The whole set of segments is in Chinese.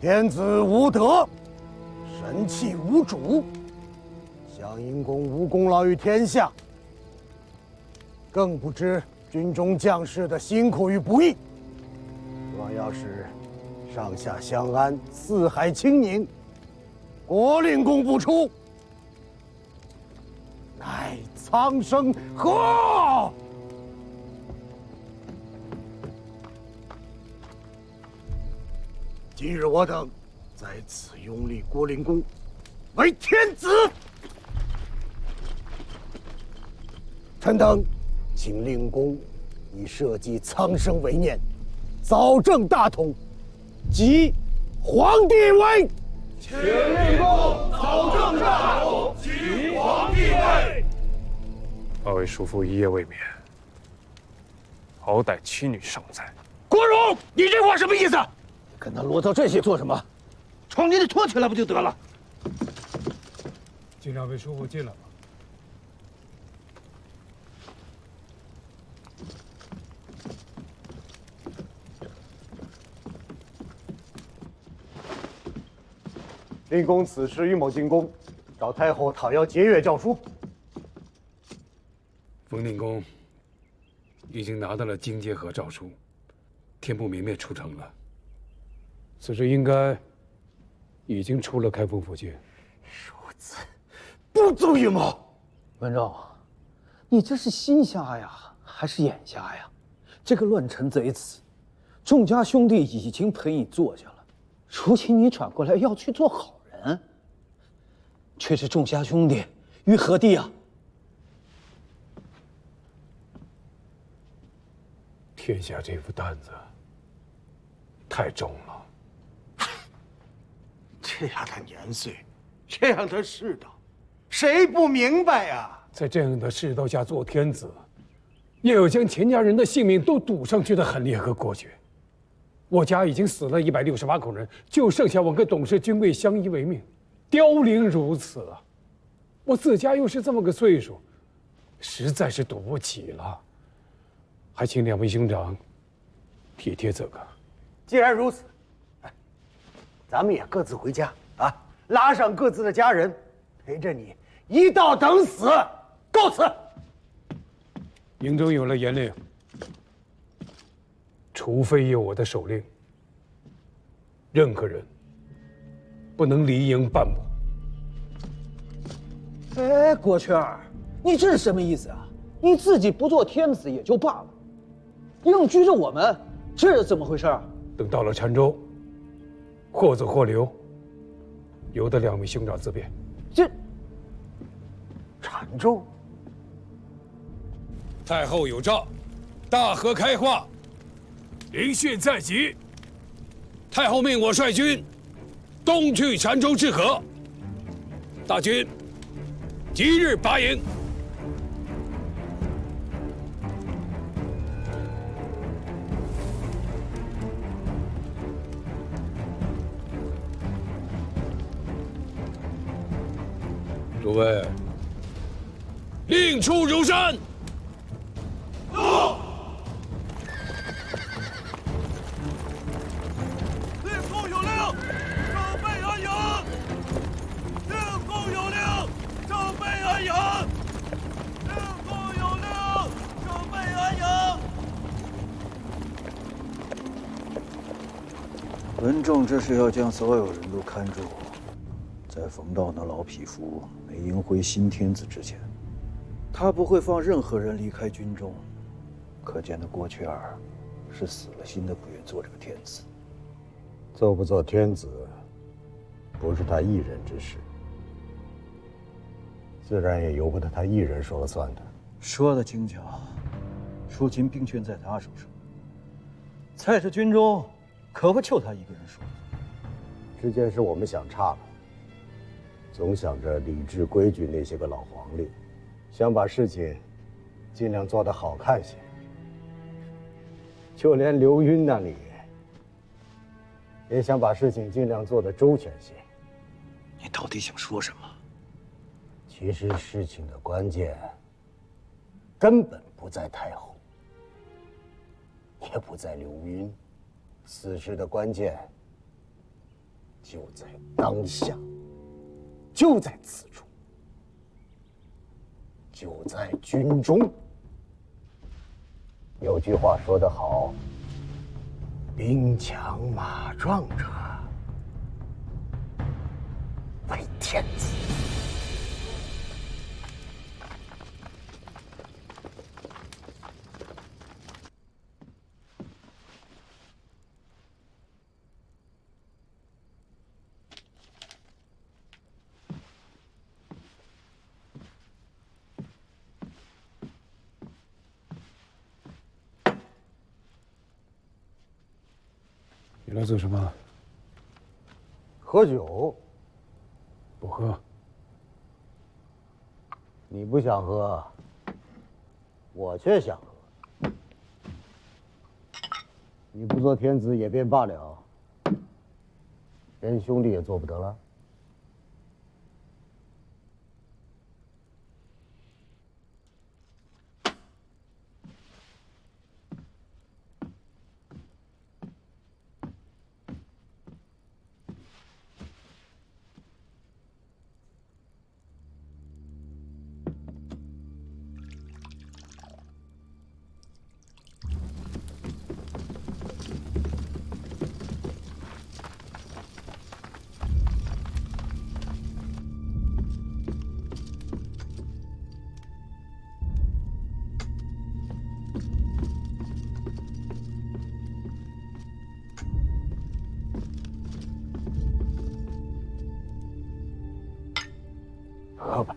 天子无德，神器无主，襄阴公无功劳于天下，更不知军中将士的辛苦与不易。若要使上下相安，四海清宁，国令公不出，乃苍生何？今日我等在此拥立郭灵公为天子，臣等请令公以社稷苍生为念，早正大统，即皇帝位。请令公早正大统，即皇帝位。二位叔父一夜未眠，好歹妻女尚在。国荣，你这话什么意思？跟他啰嗦这些做什么？床底里拖起来不就得了？请两位叔父进来吧。令公此时与某进宫，找太后讨要节钺诏书。冯定公已经拿到了荆节和诏书，天不明灭出城了。此时应该已经出了开封府境。如此，不足与谋。文仲，你这是心瞎呀，还是眼瞎呀？这个乱臣贼子，众家兄弟已经陪你坐下了，如今你转过来要去做好人，却是众家兄弟于何地啊？天下这副担子太重了。这样的年岁，这样的世道，谁不明白呀？在这样的世道下做天子，也有将全家人的性命都赌上去的狠烈和果决。我家已经死了168口人，就剩下我跟董氏君贵相依为命，凋零如此啊！我自家又是这么个岁数，实在是赌不起了。还请两位兄长体贴这个。既然如此，咱们也各自回家啊，拉上各自的家人，陪着你一道等死。告辞。营中有了严令，除非有我的手令，任何人不能离营半步。哎，郭圈儿，你这是什么意思啊？你自己不做天子也就罢了，硬拘着我们，这是怎么回事啊？等到了澶州，或走或留，由得两位兄长自便。这澶州，太后有诏，大河开化，灵训在即。太后命我率军东去澶州治河，大军即日拔营。诸位，令出如山。令公有令，守备安营。令公有令，守备安营。令公有令，守备安营。文仲这是要将所有人都看住，在冯道那老匹夫没迎回新天子之前，他不会放任何人离开军中。可见的郭雀儿是死了心的，不愿做这个天子。做不做天子，不是他一人之事，自然也由不得他一人说了算的。说的轻巧，如今兵权在他手上，在这军中可不就他一个人说了算。这件事我们想差了，总想着礼制规矩那些个老黄历，想把事情尽量做得好看些。就连刘云那里，也想把事情尽量做得周全些。你到底想说什么？其实事情的关键根本不在太后，也不在刘云，此事的关键就在当下，就在此处，就在军中。有句话说得好：“兵强马壮者为天子。”你来做什么？喝酒，不喝。你不想喝，我却想喝。你不做天子也便罢了，连兄弟也做不得了。喝吧。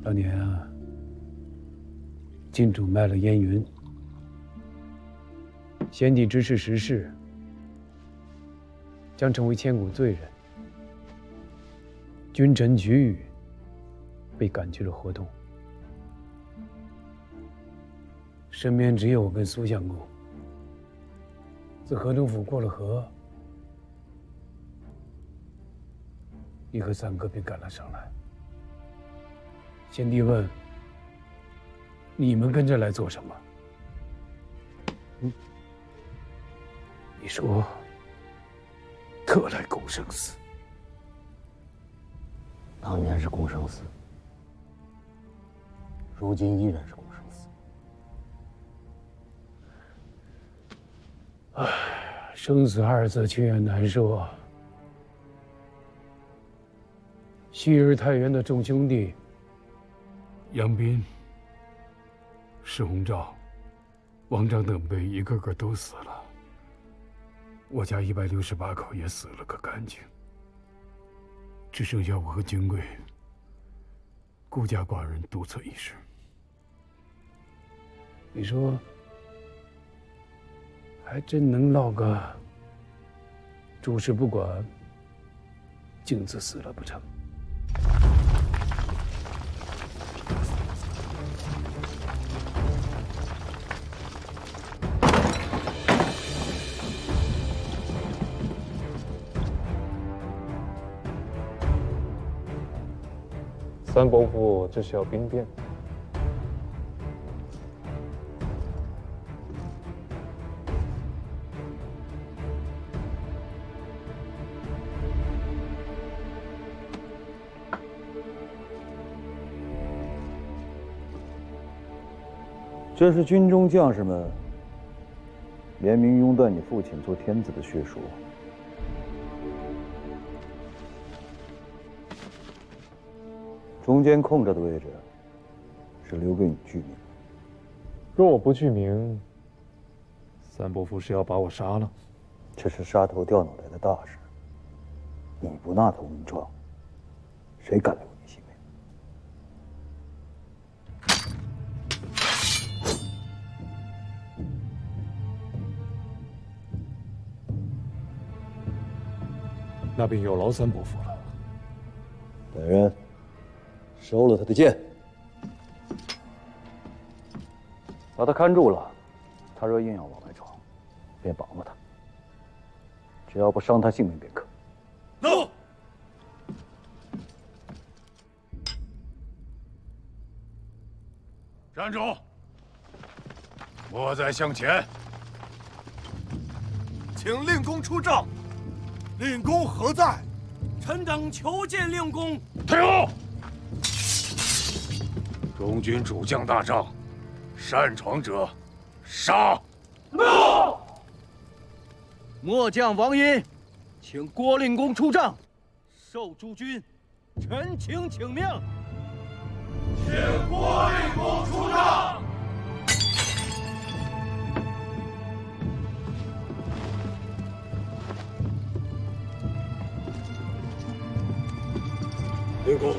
当年啊，郡主卖了燕云，先帝知是时事，将成为千古罪人。君臣举语，被赶去了河东。身边只有我跟苏相公。自河东府过了河，你和三哥便赶了上来。先帝问：“你们跟着来做什么？”你说：“特来攻生死。”当年是攻生死，如今依然是攻生死。生死二字，却也难说。昔日太原的众兄弟，杨斌、石鸿昭、王章等辈，一个个都死了。我家168口也死了个干净，只剩下我和金贵，孤家寡人独侧一室。你说，还真能落个诸事不管，镜子死了不成？三伯父这是要兵变。这是军中将士们联名拥戴你父亲做天子的血书。中间空着的位置是留给你具名。若我不具名，三伯父是要把我杀了？这是杀头掉脑袋的大事，你不纳头名状，谁敢留你性命？那便有劳三伯父了。本人收了他的剑，把他看住了。他若硬要往外闯，便绑了他，只要不伤他性命便可。走。站住！莫再向前。请令公出帐。令公何在？臣等求见令公。退后！中军主将大帐，擅闯者，杀！末将王殷，请郭令公出帐，受诸军陈情请命。请郭令公出帐。令公，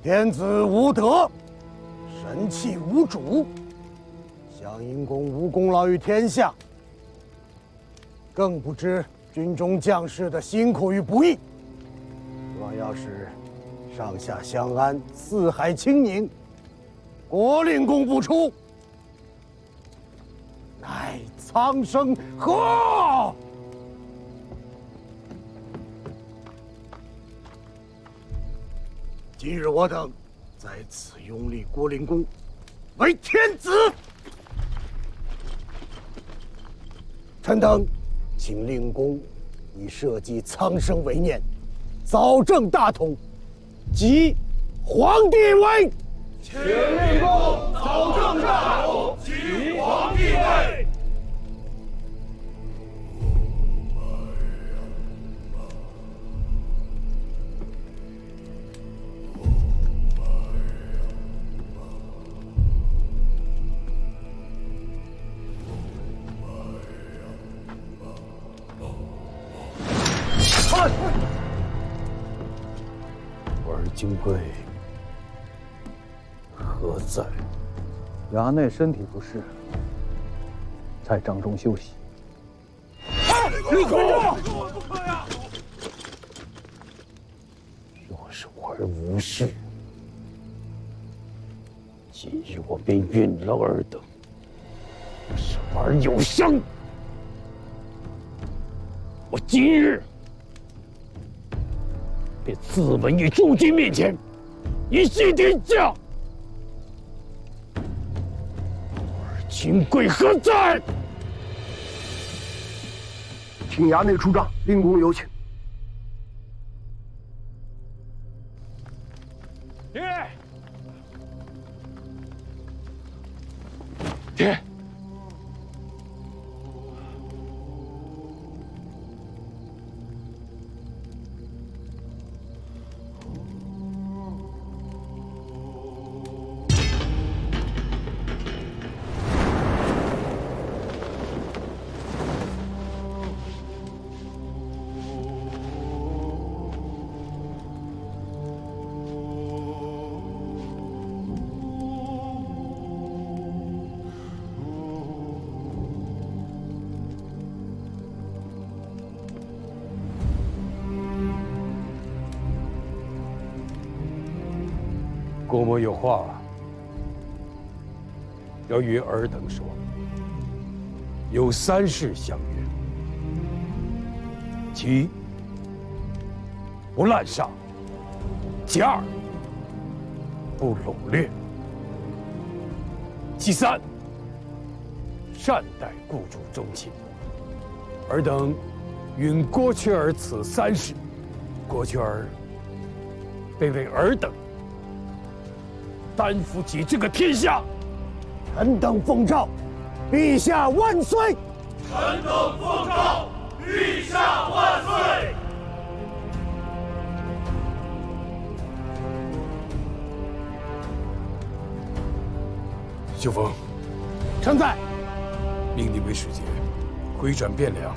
天子无德，神器无主，襄阴公无功劳于天下，更不知军中将士的辛苦与不易。若要是上下相安，四海清宁，郭令公不出，乃苍生何？今日我等在此拥立郭令公为天子，臣等请令公以社稷苍生为念，早正大统，即皇帝位。请令公早正大统，即皇帝位。儿金贵何在？衙内身体不适，在帐中休息。令公，不可呀！若是儿无事，今日我便允了尔等，使儿有伤。我今日便自刎于诸君面前，以谢天下。儿金贵何在？请衙内出帐，令公有请。爹，郭某有话要与尔等说。有3事相约：其一，不滥杀；其二，不掳掠；其三，善待雇主忠亲。尔等允郭雀儿此3事，郭雀儿便为尔等担负起这个天下。臣等奉诏，陛下万岁！臣等奉诏，陛下万岁！秀峰，臣在。命你为使节，回转汴梁，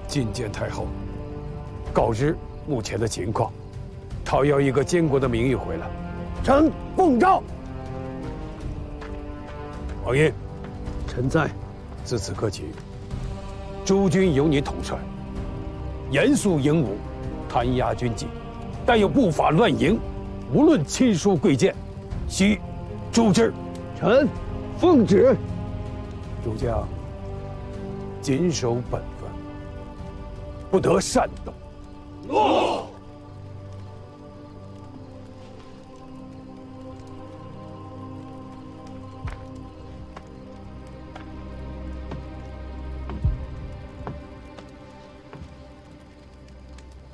觐见太后，告知目前的情况，讨要一个监国的名誉回来。臣奉诏。王爷，臣在。自此刻起，诸军由你统帅，严肃营武，弹压军纪，但有不法乱营，无论亲疏贵贱，悉诛之。臣奉旨。诸将谨守本分，不得擅动。诺。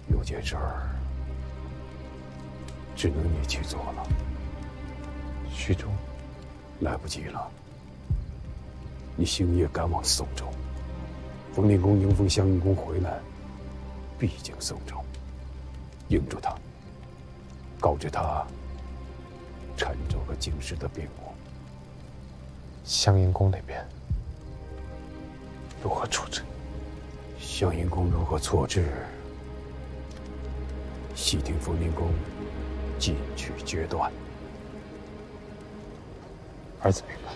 有件事儿，只能你去做了。徐州，来不及了。你星夜赶往宋州，冯令公迎奉襄阴公回来，必经宋州，迎住他，告知他陈州和京师的变故。襄阴公那边如何处置？襄阴公如何错置？悉听冯令公进去决断。儿子明白。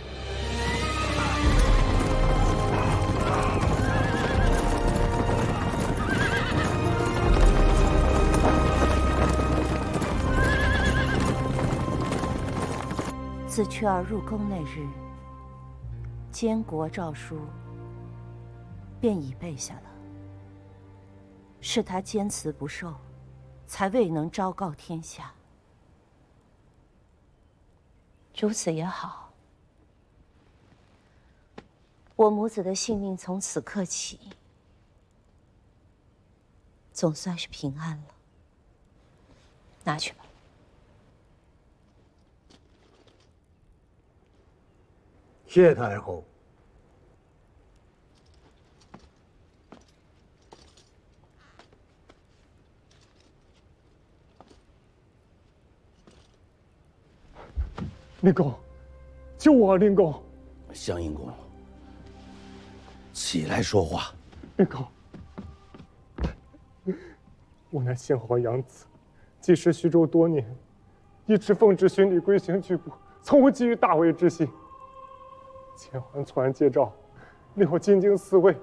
自雀儿入宫那日，监国诏书便已备下了。是他坚持不受，才未能昭告天下。如此也好，我母子的性命从此刻起，总算是平安了。拿去吧。谢太后。令公，救我！令公，襄阴公，起来说话。令公，我乃先皇养子，既食徐州多年，一直奉旨循礼归行矩步，从无觊觎大位之心。前皇突然接诏，令我进京嗣位，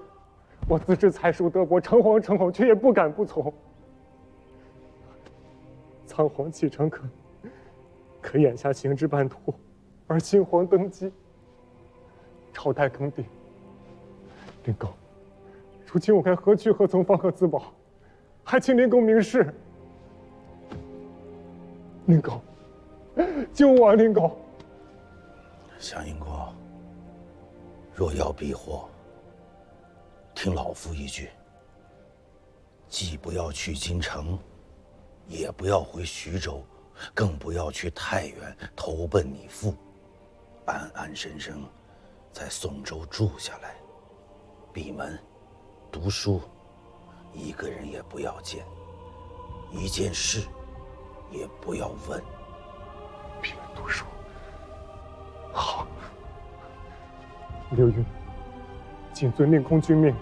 我自知才疏德薄，诚惶诚恐，却也不敢不从。仓皇启程可眼下行至半途，而新皇登基，朝代更迭。令公，如今我该何去何从，方可自保？还请令公明示。令公，救我！令公，襄阴公，若要避祸，听老夫一句，既不要去京城，也不要回徐州，更不要去太原投奔你父，安安生生在宋州住下来，闭门读书，一个人也不要见，一件事也不要问。闭门读书，好。刘云，谨遵令公君命。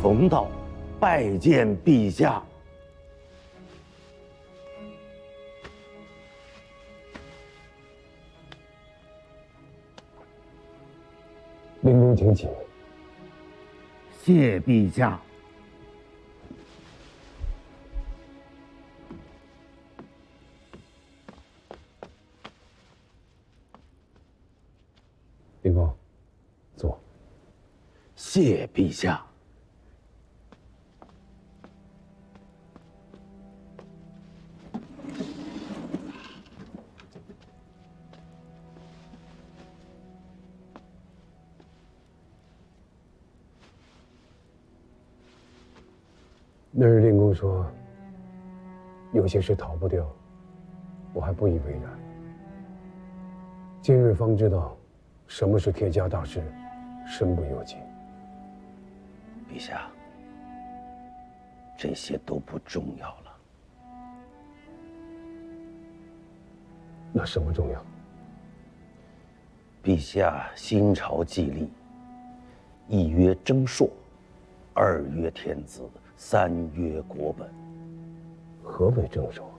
冯道拜见陛下。令公请起。谢陛下。令公，坐。谢陛下。那日令公说，有些事逃不掉，我还不以为然。今日方知道，什么是天下大事，身不由己。陛下，这些都不重要了。那什么重要？陛下新朝既立，一曰征朔，二曰天子，三曰国本。何为征朔？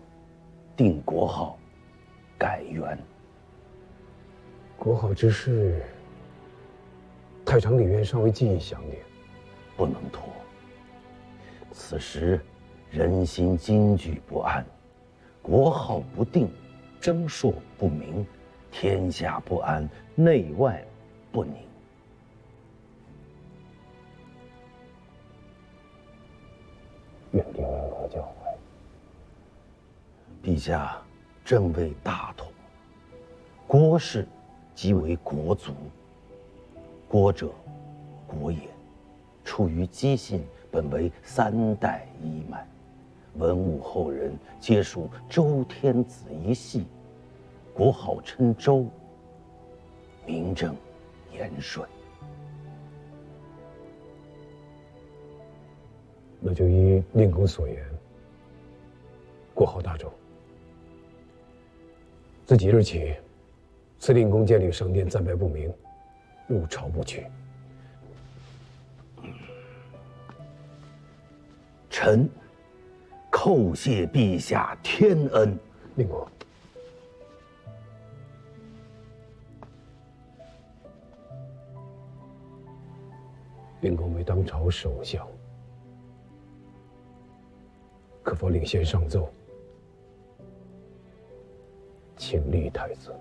定国号，改元。国号之事，太常李渊尚未记忆详念，不能拖。此时人心惊惧不安，国号不定，征朔不明，天下不安，内外不宁。愿听令公教诲。陛下正为大统，国事即为国族。国者，国也，出于姬姓，本为3代一脉，文武后人皆属周天子一系，国号称周，名正言顺。那就依令公所言，国号大周。自即日起，赐令公建立圣殿，暂拜不明，入朝不去。臣叩谢陛下天恩。令公，令公为当朝首相，可否领先上奏，请立太子？